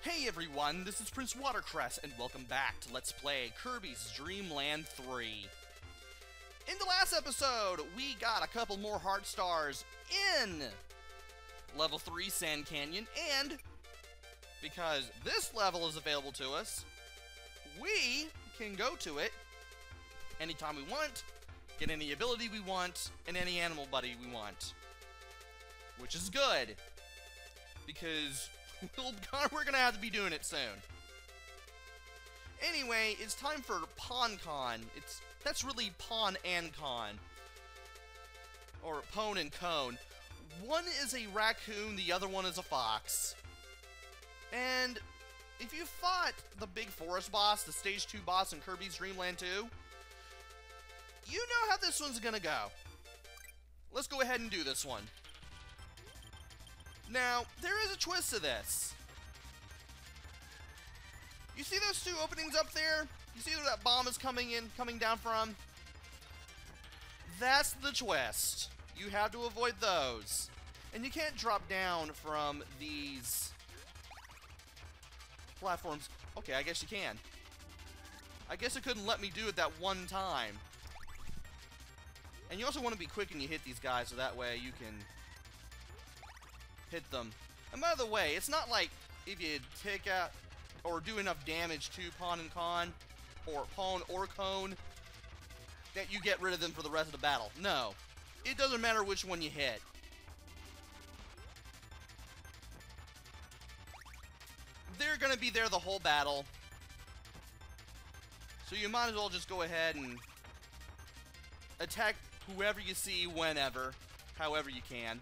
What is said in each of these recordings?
Hey everyone, this is PrinceWatercress, and welcome back to Let's Play Kirby's Dream Land 3. In the last episode, we got a couple more heart stars in Level 3 Sand Canyon, and because this level is available to us, we can go to it anytime we want, get any ability we want, and any animal buddy we want. Which is good, because we're gonna have to be doing it soon. Anyway, it's time for Pon and Con. That's really Pon and Con. Or Pon and Con. One is a raccoon, the other one is a fox. And if you fought the big forest boss, the Stage 2 boss in Kirby's Dream Land 2, you know how this one's gonna go. Let's go ahead and do this one. Now, there is a twist to this. You see those two openings up there? You see where that bomb is coming down from? That's the twist. You have to avoid those. And you can't drop down from these platforms. Okay, I guess you can. I guess it couldn't let me do it that one time. And you also want to be quick when you hit these guys, so that way you can hit them. And by the way, it's not like if you take out or do enough damage to Pon and Con, or Pon or Con, that you get rid of them for the rest of the battle. No. It doesn't matter which one you hit. They're gonna be there the whole battle. So you might as well just go ahead and attack whoever you see whenever, however you can.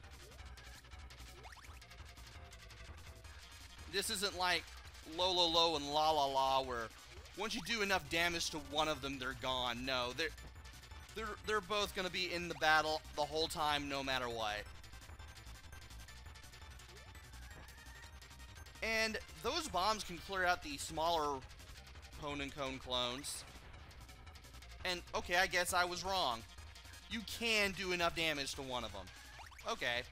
This isn't like Lo and La, where once you do enough damage to one of them, they're gone. No, they're both gonna be in the battle the whole time, no matter what. And those bombs can clear out the smaller Pon and Con clones. And okay, I guess I was wrong. You can do enough damage to one of them. Okay.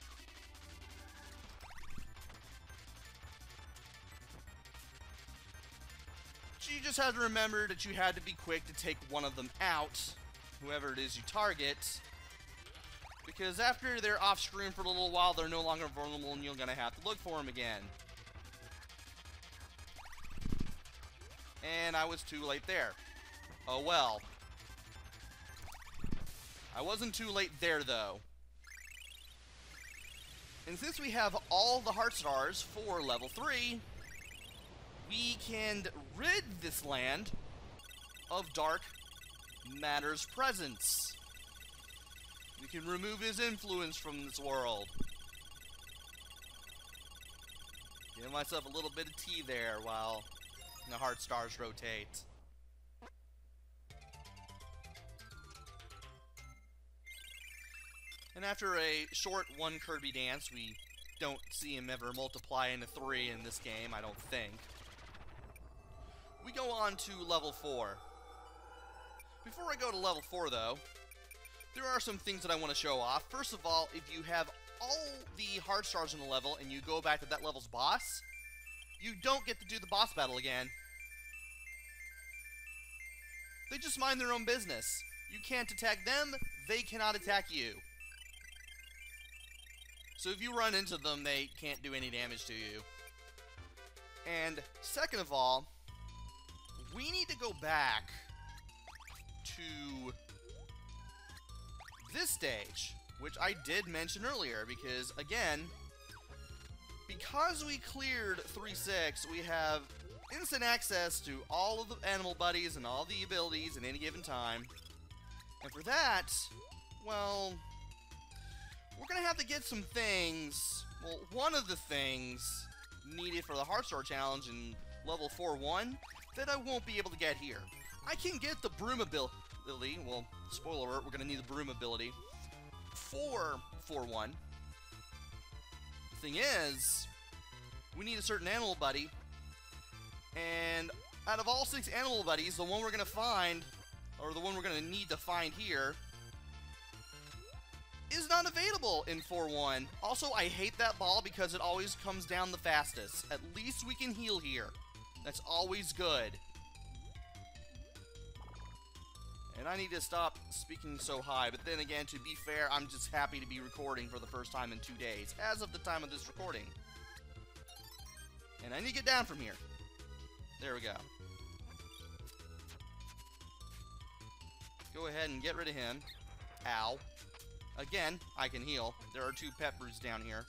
You just have to remember that you had to be quick to take one of them out, whoever it is you target, because after they're off screen for a little while, they're no longer vulnerable and you're gonna have to look for them again. And I was too late there. Oh well. I wasn't too late there though. And since we have all the heart stars for level 3, we can rid this land of Dark Matter's presence. We can remove his influence from this world. Give myself a little bit of tea there while the heart stars rotate. And after a short one Kirby dance, we don't see him ever multiply into 3 in this game, I don't think. We go on to level 4. Before I go to level 4 though, there are some things that I want to show off. First of all, if you have all the heart stars in the level and you go back to that level's boss, you don't get to do the boss battle again. They just mind their own business. You can't attack them, they cannot attack you. So if you run into them, they can't do any damage to you. And second of all, we need to go back to this stage, which I did mention earlier, because, again, because we cleared 3-6, we have instant access to all of the animal buddies and all the abilities at any given time. And for that, well, we're gonna have to get some things. Well, one of the things needed for the Heart Star Challenge in level 4-1 that I won't be able to get here. I can get the broom ability, well, spoiler alert, we're going to need the broom ability for 4-1. The thing is, we need a certain animal buddy, and out of all 6 animal buddies, the one we're going to find, or the one we're going to need to find here, is not available in 4-1. Also, I hate that ball because it always comes down the fastest. At least we can heal here. That's always good. And I need to stop speaking so high, but then again, to be fair, I'm just happy to be recording for the first time in 2 days, as of the time of this recording. And I need to get down from here. There we go. Go ahead and get rid of him. Ow. Again, I can heal. There are 2 pet brews down here.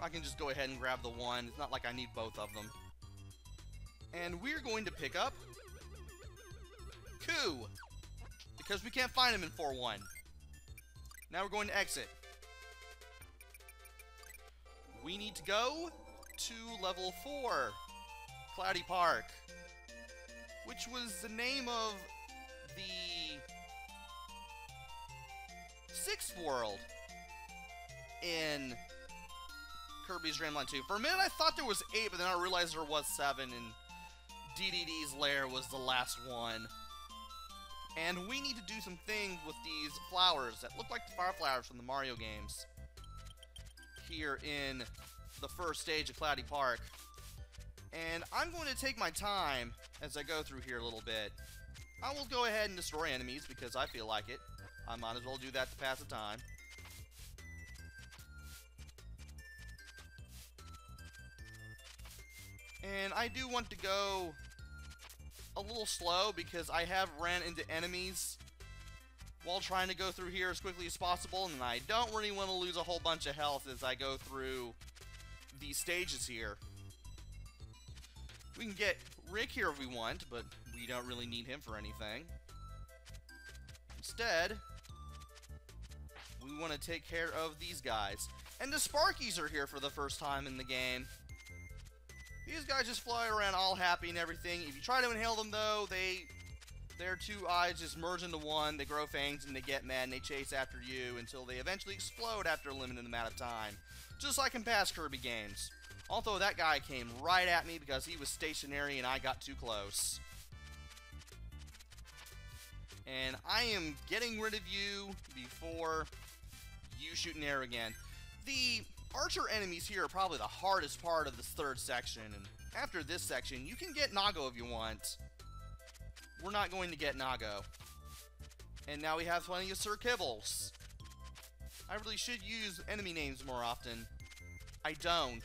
I can just go ahead and grab the one. It's not like I need both of them. And we're going to pick up Koo, because we can't find him in 4-1. Now we're going to exit. We need to go to level 4, Cloudy Park, which was the name of the 6th world in Kirby's Dream Land 2. For a minute I thought there was 8, but then I realized there was 7, and DDD's lair was the last one. And we need to do some things with these flowers that look like the fire flowers from the Mario games here in the first stage of Cloudy Park. And I'm going to take my time as I go through here a little bit. I will go ahead and destroy enemies because I feel like it. I might as well do that to pass the time. And I do want to go a little slow because I have ran into enemies while trying to go through here as quickly as possible, and I don't really want to lose a whole bunch of health as I go through these stages here. We can get Rick here if we want, but we don't really need him for anything. Instead, we want to take care of these guys. And the Sparkies are here for the first time in the game. These guys just fly around all happy and everything. If you try to inhale them, though, their 2 eyes just merge into one. They grow fangs and they get mad and they chase after you until they eventually explode after a limited amount of time. Just like in past Kirby games. Although that guy came right at me because he was stationary and I got too close. And I am getting rid of you before you shoot an arrow again. The archer enemies here are probably the hardest part of this 3rd section, and after this section, you can get Nago if you want. We're not going to get Nago. And now we have plenty of Sir Kibbles. I really should use enemy names more often. I don't.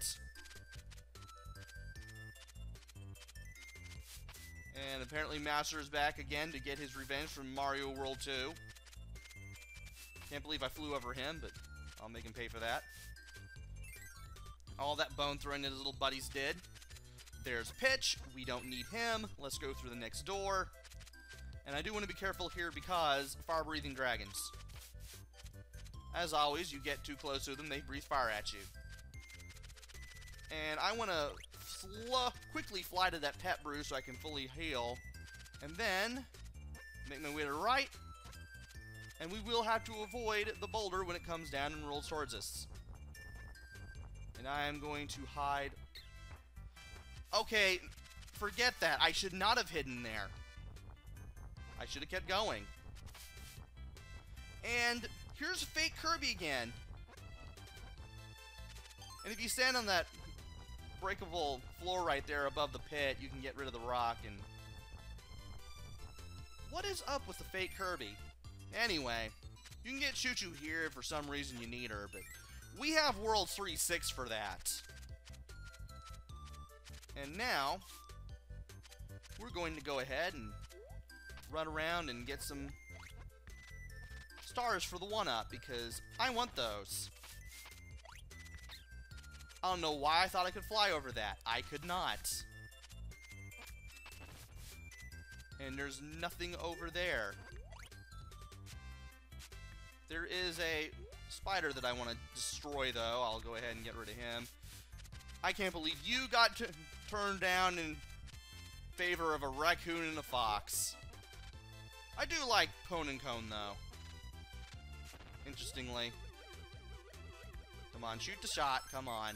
And apparently Master is back again to get his revenge from Mario World 2. Can't believe I flew over him, but I'll make him pay for that. All that bone throwing that his little buddies did. There's Pitch. We don't need him. Let's go through the next door. And I do want to be careful here because fire-breathing dragons. As always, you get too close to them, they breathe fire at you. And I want to quickly fly to that pet brew so I can fully heal. And then make my way to the right. And we will have to avoid the boulder when it comes down and rolls towards us. And I am going to hide. Okay, forget that. I should not have hidden there. I should have kept going. And here's fake Kirby again. And if you stand on that breakable floor right there above the pit, you can get rid of the rock. And what is up with the fake Kirby? Anyway, you can get Choo Choo here if for some reason you need her, but we have World 3-6 for that. And now, we're going to go ahead and run around and get some stars for the 1-up, because I want those. I don't know why I thought I could fly over that. I could not. And there's nothing over there. There is a spider that I want to destroy, though. I'll go ahead and get rid of him. I can't believe you got turned down in favor of a raccoon and a fox. I do like Pon and Con, though. Interestingly. Come on, shoot the shot. Come on.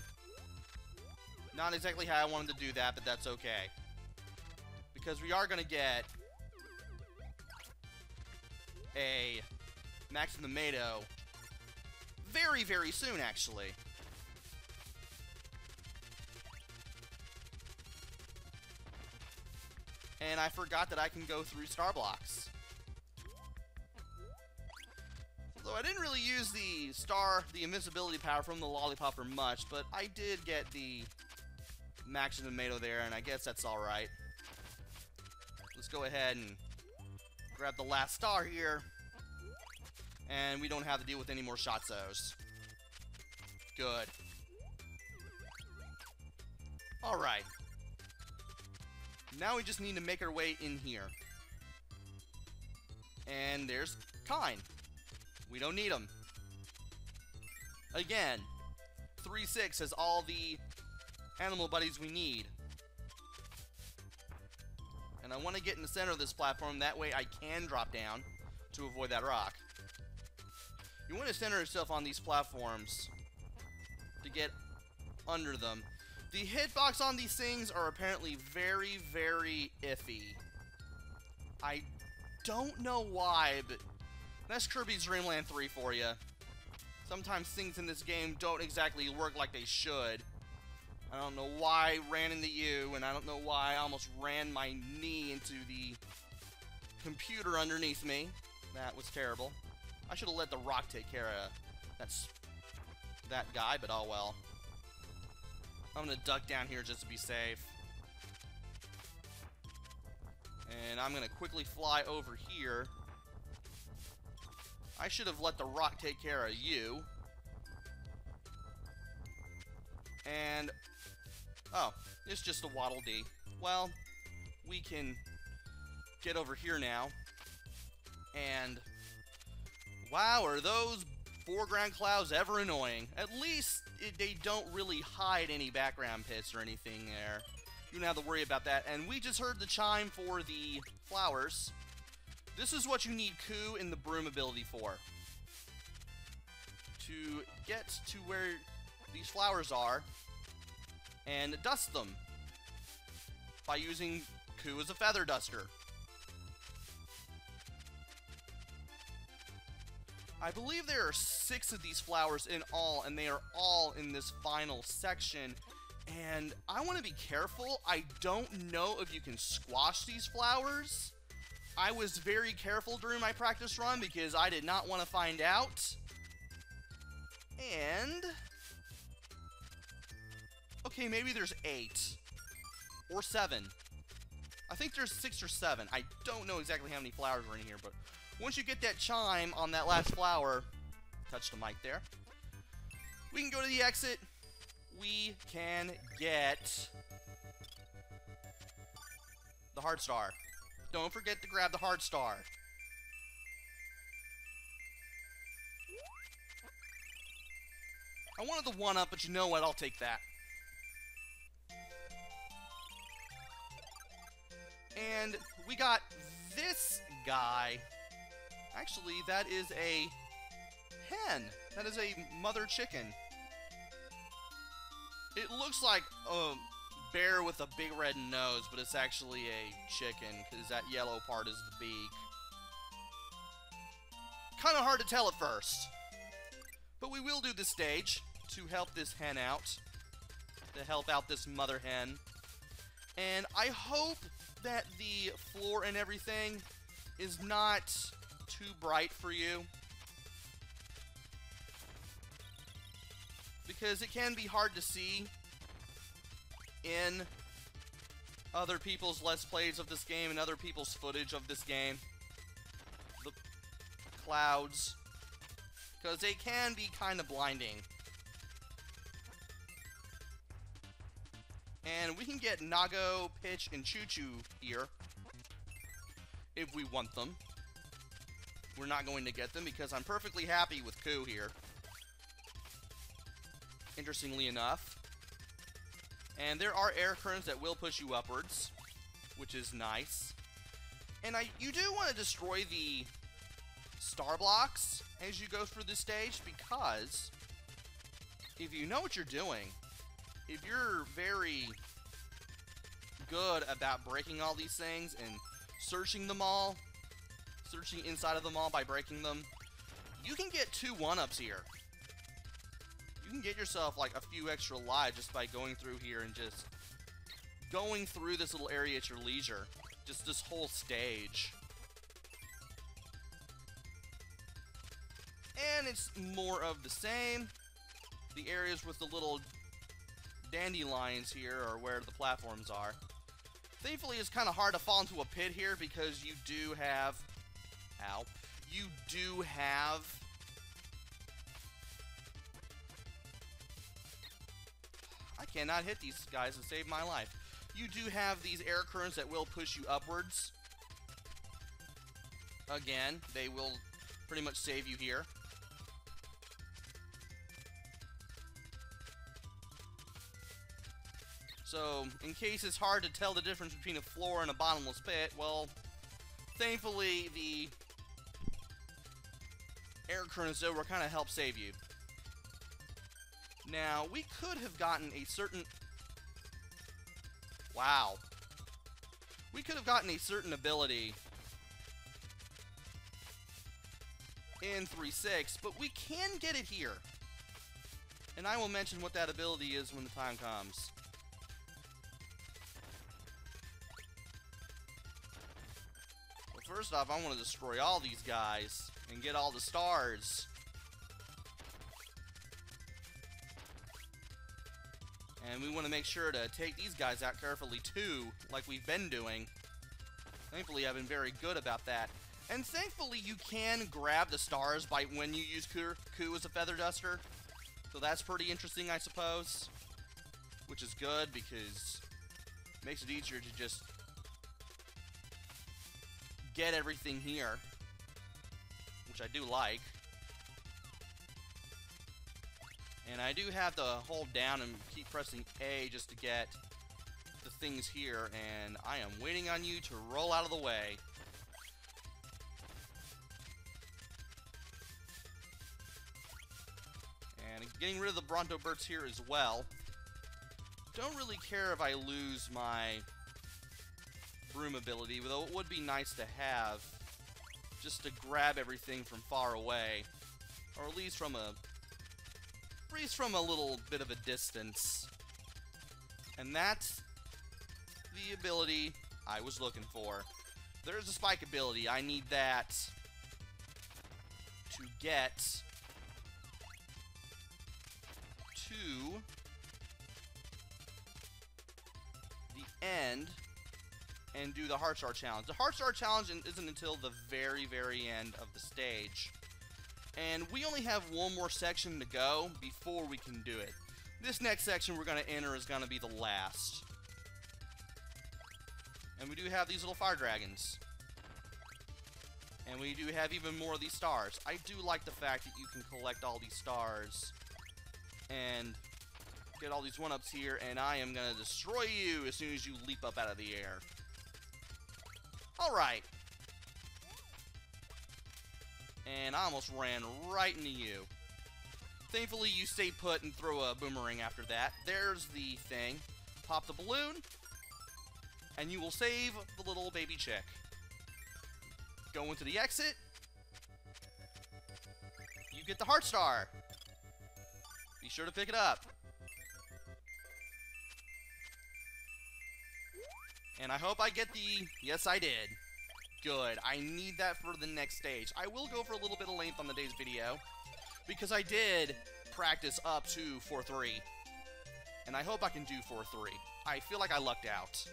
Not exactly how I wanted to do that, but that's okay. Because we are going to get a maxing the tomato very, very soon, actually. And I forgot that I can go through star blocks. Although I didn't really use the invincibility power from the lollipop for much, but I did get the max tomato there, and I guess that's alright. Let's go ahead and grab the last star here. And we don't have to deal with any more Shotzos. Good. Alright. Now we just need to make our way in here. And there's Kine. We don't need him. Again, 3-6 has all the animal buddies we need. And I want to get in the center of this platform, that way I can drop down to avoid that rock. You want to center yourself on these platforms to get under them. The hitbox on these things are apparently very, very iffy. I don't know why, but that's Kirby's Dream Land 3 for you. Sometimes things in this game don't exactly work like they should. I don't know why I ran into you, and I don't know why I almost ran my knee into the computer underneath me. That was terrible. I should have let the rock take care of that guy, but oh well. I'm gonna duck down here just to be safe. And I'm gonna quickly fly over here. I should have let the rock take care of you. And oh, it's just a Waddle Dee. Well, we can get over here now. And wow, are those foreground clouds ever annoying. At least they don't really hide any background pits or anything there. You don't have to worry about that. And we just heard the chime for the flowers. This is what you need Coo and the broom ability for. To get to where these flowers are and dust them by using Coo as a feather duster. I believe there are 6 of these flowers in all, and they are all in this final section. And I want to be careful. I don't know if you can squash these flowers. I was very careful during my practice run because I did not want to find out. And okay, maybe there's 8 or 7. I think there's 6 or 7. I don't know exactly how many flowers are in here, but once you get that chime on that last flower, touch the mic there, we can go to the exit. We can get the heart star. Don't forget to grab the heart star. I wanted the 1-up, but you know what? I'll take that. And we got this guy. Actually, that is a hen. That is a mother chicken. It looks like a bear with a big red nose, but it's actually a chicken, because that yellow part is the beak. Kind of hard to tell at first. But we will do this stage to help this hen out. To help out this mother hen. And I hope that the floor and everything is not too bright for you. Because it can be hard to see in other people's Let's Plays of this game and other people's footage of this game. The clouds. Because they can be kind of blinding. And we can get Nago, Pitch, and Choo Choo here. If we want them. We're not going to get them because I'm perfectly happy with Coo here. Interestingly enough. And there are air currents that will push you upwards, which is nice. And you do want to destroy the star blocks as you go through this stage, because if you know what you're doing, if you're very good about breaking all these things and searching them all, searching inside of them all by breaking them, you can get 2 1-ups here. You can get yourself like a few extra lives just by going through here and just going through this little area at your leisure. Just this whole stage. And it's more of the same. The areas with the little dandelions here are where the platforms are. Thankfully, it's kind of hard to fall into a pit here because you do have... Ow. You do have... I cannot hit these guys to save my life. You do have these air currents that will push you upwards. Again, they will pretty much save you here. So, in case it's hard to tell the difference between a floor and a bottomless pit, well, thankfully, the air currents though will kind of help save you. Now, we could have gotten a certain... Wow. We could have gotten a certain ability in 3.6, but we can get it here. And I will mention what that ability is when the time comes. But first off, I want to destroy all these guys and get all the stars. And we want to make sure to take these guys out carefully too, like we've been doing. Thankfully, I've been very good about that. And thankfully, you can grab the stars by when you use Ku as a feather duster. So that's pretty interesting, I suppose. Which is good because it makes it easier to just get everything here. Which I do like. And I do have to hold down and keep pressing A just to get the things here. And I am waiting on you to roll out of the way. And getting rid of the Bronto Birds here as well. Don't really care if I lose my broom ability, though it would be nice to have just to grab everything from far away. Or at least from a little bit of a distance. And that's the ability I was looking for. There's a spike ability. I need that to get to the end and do the Heart Star Challenge. The Heart Star Challenge isn't until the very, very end of the stage. And we only have one more section to go before we can do it. This next section we're going to enter is going to be the last. And we do have these little fire dragons. And we do have even more of these stars. I do like the fact that you can collect all these stars and get all these 1-ups here, and I am going to destroy you as soon as you leap up out of the air. Alright. And I almost ran right into you. Thankfully, you stay put and throw a boomerang after that. There's the thing. Pop the balloon, and you will save the little baby chick. Go into the exit. You get the Heart Star. Be sure to pick it up. And I hope I get the... Yes, I did. Good. I need that for the next stage. I will go for a little bit of length on the day's video, because I did practice up to 4-3. And I hope I can do 4-3. I feel like I lucked out.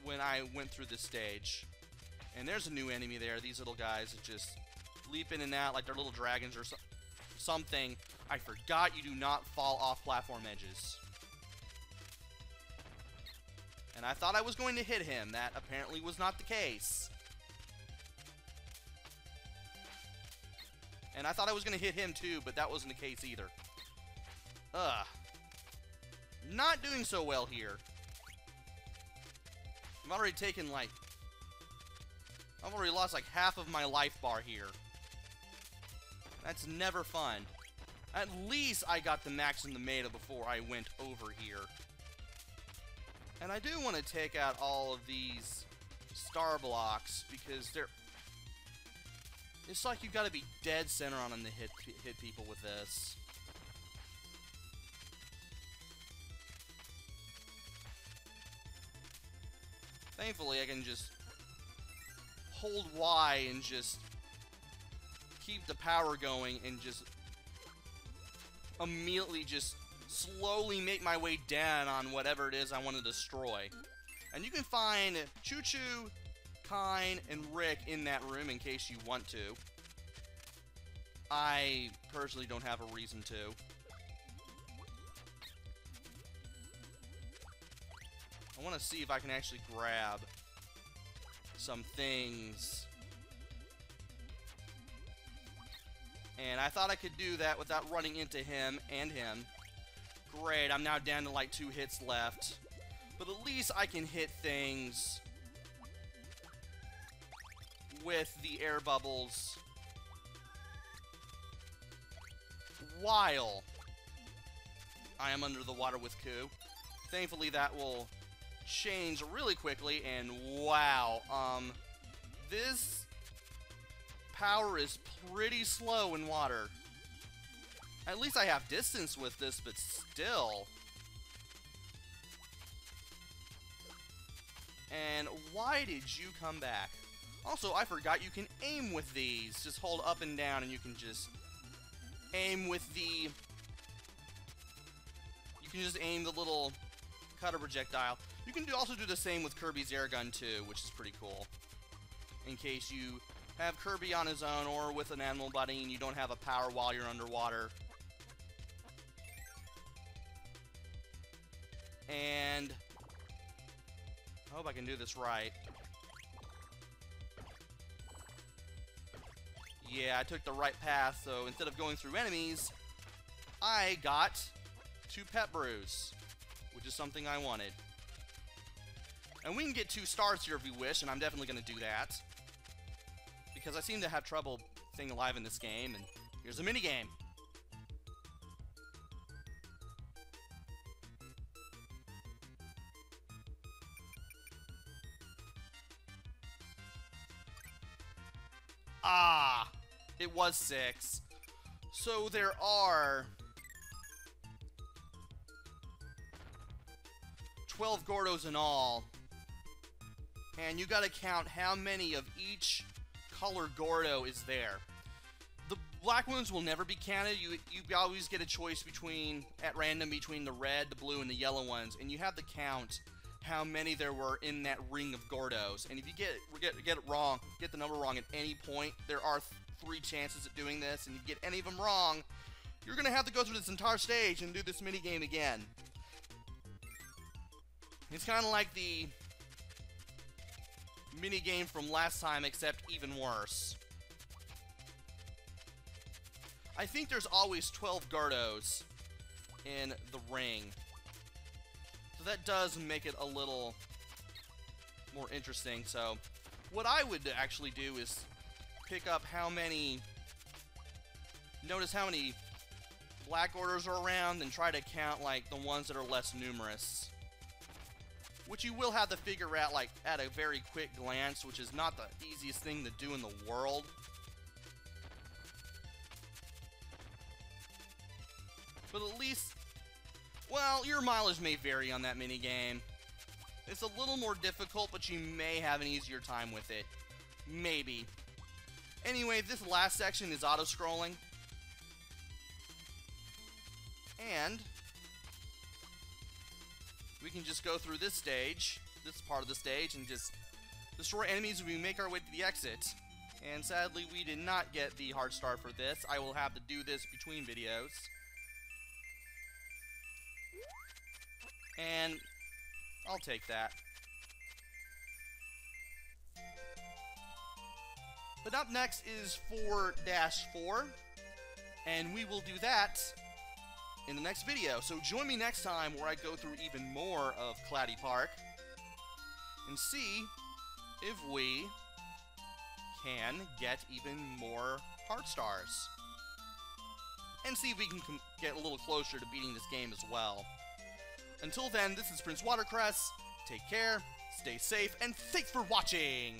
When I went through this stage. And there's a new enemy there. These little guys that just leap in and out like they're little dragons or something. I forgot you do not fall off platform edges. And I thought I was going to hit him. That apparently was not the case. And I thought I was going to hit him too, but that wasn't the case either. Ugh. Not doing so well here. I've already taken like... I've already lost like half of my life bar here. That's never fun. At least I got the max in the meta before I went over here. And I do want to take out all of these star blocks, because they're... It's like you've got to be dead center on them to hit people with this. Thankfully, I can just hold Y and just keep the power going and just immediately just slowly make my way down on whatever it is I want to destroy. And you can find Choo Choo, Kine, and Rick in that room in case you want to. I personally don't have a reason to. I want to see if I can actually grab some things. And I thought I could do that without running into him and him. Great, I'm now down to like 2 hits left. But at least I can hit things with the air bubbles while I am under the water with Koo. Thankfully that will change really quickly, and wow, this power is pretty slow in water. At least I have distance with this, but still. And why did you come back? Also, I forgot you can aim with these. Just hold up and down and you can just aim with the... You can just aim the little cutter projectile. You can also do the same with Kirby's air gun too, which is pretty cool. In case you have Kirby on his own or with an animal buddy and you don't have a power while you're underwater. And I hope I can do this right. Yeah, I took the right path, so instead of going through enemies, I got 2 pet brews, which is something I wanted. And we can get 2 stars here if we wish, and I'm definitely going to do that. Because I seem to have trouble staying alive in this game, and here's a minigame. Ah, it was 6. So there are 12 Gordos in all. And you gotta count how many of each color Gordo is there. The black ones will never be counted. You always get a choice between, at random, between the red, the blue, and the yellow ones. And you have to count how many there were in that ring of Gordos. And if you get it wrong, get the number wrong at any point, there are 3 chances at doing this, and if you get any of them wrong, you're gonna have to go through this entire stage and do this mini game again. It's kind of like the mini game from last time, except even worse. I think there's always 12 Gordos in the ring. So that does make it a little more interesting. So what I would actually do is pick up how many... Notice how many black orders are around and try to count like the ones that are less numerous. Which you will have to figure out like at a very quick glance, which is not the easiest thing to do in the world. But at least, well, your mileage may vary on that minigame. It's a little more difficult, but you may have an easier time with it. Maybe. Anyway, this last section is auto-scrolling. And we can just go through this stage, this part of the stage, and just destroy enemies as we make our way to the exit. And sadly, we did not get the hard star for this. I will have to do this between videos. And I'll take that. But up next is 4-4, and we will do that in the next video. So join me next time where I go through even more of Cloudy Park and see if we can get even more heart stars. And see if we can get a little closer to beating this game as well. Until then, this is PrinceWatercress. Take care. stay safe, and thanks for watching!